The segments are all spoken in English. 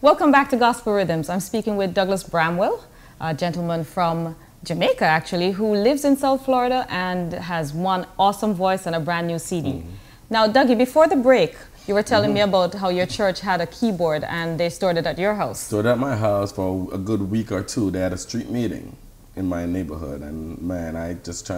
Welcome back to Gospel Rhythms. I'm speaking with Douglas Bramwell, a gentleman from Jamaica, actually, who lives in South Florida and has one awesome voice and a brand new CD. Now, Dougie, before the break, you were telling me about how your church had a keyboard and they stored it at your house. Stored at my house for a good week or two. They had a street meeting in my neighborhood, and man, I just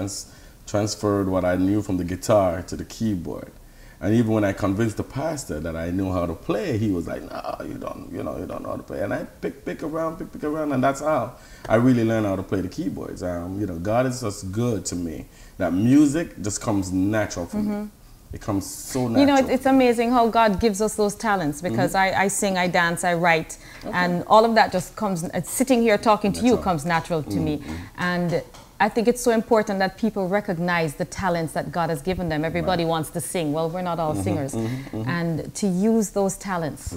transferred what I knew from the guitar to the keyboard. And even when I convinced the pastor that I knew how to play, he was like, "No, you don't know how to play." And I pick around, and that's how I really learned how to play the keyboards. God is just good to me. That music just comes natural for me. It comes so natural. You know, it's amazing how God gives us those talents, because I sing, I dance, I write, and all of that just comes, sitting here talking to you comes natural to me. And I think it's so important that people recognize the talents that God has given them. Everybody wants to sing. Well, we're not all singers. And to use those talents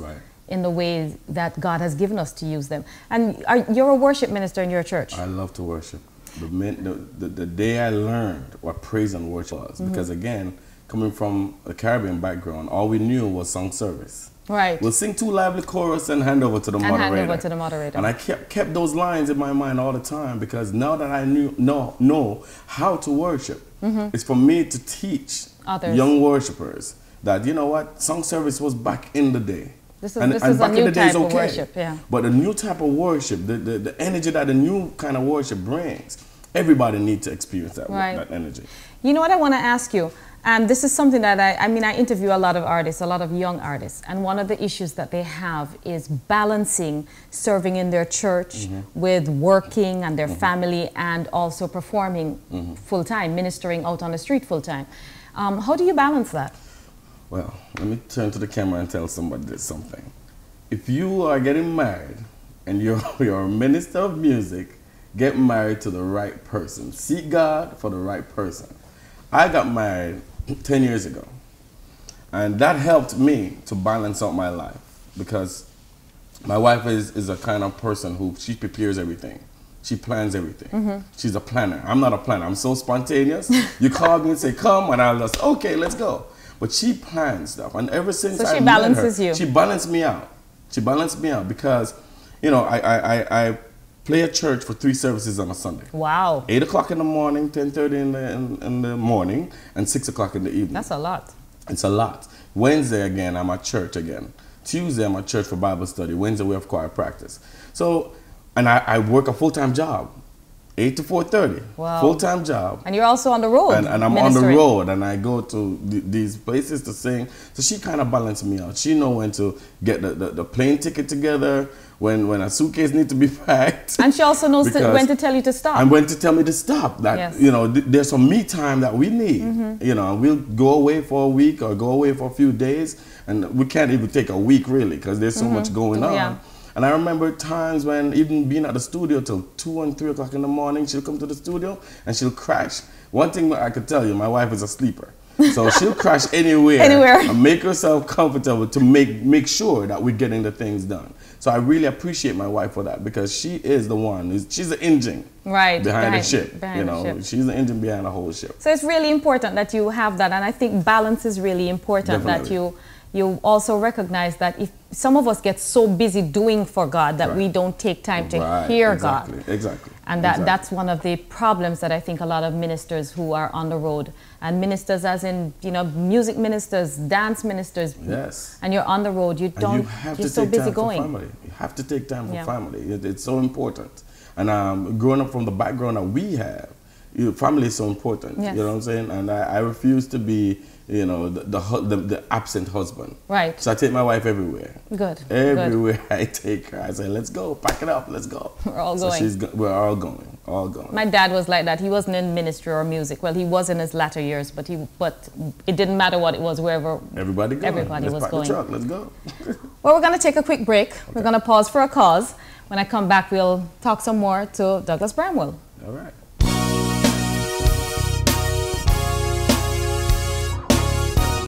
in the way that God has given us to use them. And you're a worship minister in your church. I love to worship. The day I learned what praise and worship was, because again, coming from a Caribbean background, all we knew was song service. Right. We'll sing 2 lively chorus and hand over to the moderator. And I kept those lines in my mind all the time, because now that I know how to worship, it's for me to teach others, young worshipers, that, you know what, song service was back in the day. This is a new type of worship, yeah. But the new type of worship, the energy that the new kind of worship brings, everybody needs to experience that, that energy. You know what I want to ask you? And this is something that I interview a lot of artists, a lot of young artists, and one of the issues that they have is balancing serving in their church with working and their family, and also performing full-time, ministering out on the street full-time. How do you balance that? Well, let me turn to the camera and tell somebody this something. If you are getting married and you're a minister of music, get married to the right person. Seek God for the right person. I got married 10 years ago, and that helped me to balance out my life, because my wife is a kind of person who, she prepares everything. She plans everything. She's a planner. I'm not a planner. I'm so spontaneous. You call me and say, come, and I'll just, okay, let's go. But she plans stuff, and ever since I met her, she balanced me out. She balanced me out, because, you know, I play at church for 3 services on a Sunday. Wow. 8 o'clock in the morning, 10:30 in the morning, and 6 o'clock in the evening. That's a lot. It's a lot. Wednesday again, I'm at church again. Tuesday, I'm at church for Bible study. Wednesday, we have choir practice. So, and I work a full-time job, 8 to 4:30. Wow. Full-time job. And you're also on the road. And I'm on the road, and I go to these places to sing. So she kind of balanced me out. She know when to get the plane ticket together, when a suitcase needs to be packed. And she also knows when to tell you to stop. And when to tell me to stop. That, you know, there's some me time that we need. You know, we'll go away for a week or go away for a few days, and we can't even take a week really, because there's so much going on. Yeah. And I remember times when, even being at the studio till 2 and 3 o'clock in the morning, she'll come to the studio and she'll crash. One thing I could tell you, my wife is a sleeper. So she'll crash anywhere and make herself comfortable to make sure that we're getting the things done. So I really appreciate my wife for that, because she is the one, she's the engine behind the ship. She's the engine behind the whole ship. So it's really important that you have that, and I think balance is really important. Definitely. That you also recognize that if some of us get so busy doing for God that we don't take time to hear God. Exactly. And that's one of the problems that I think a lot of ministers who are on the road, and ministers as in, you know, music ministers, dance ministers. Yes. And you're on the road, you're so busy going. You have to take time for family. It's so important. And growing up from the background that we have, family is so important. Yes. You know what I'm saying? And I refuse to be, you know, the absent husband. Right. So I take my wife everywhere. Good. Everywhere I take her, I say, let's go, pack it up, let's go. We're all going. We're all going, all going. My dad was like that. He wasn't in ministry or music. Well, he was in his latter years, but it didn't matter what it was, wherever everybody was going. The truck, let's go. Well, we're going to take a quick break. Okay. We're going to pause for a cause. When I come back, we'll talk some more to Douglas Bramwell. All right.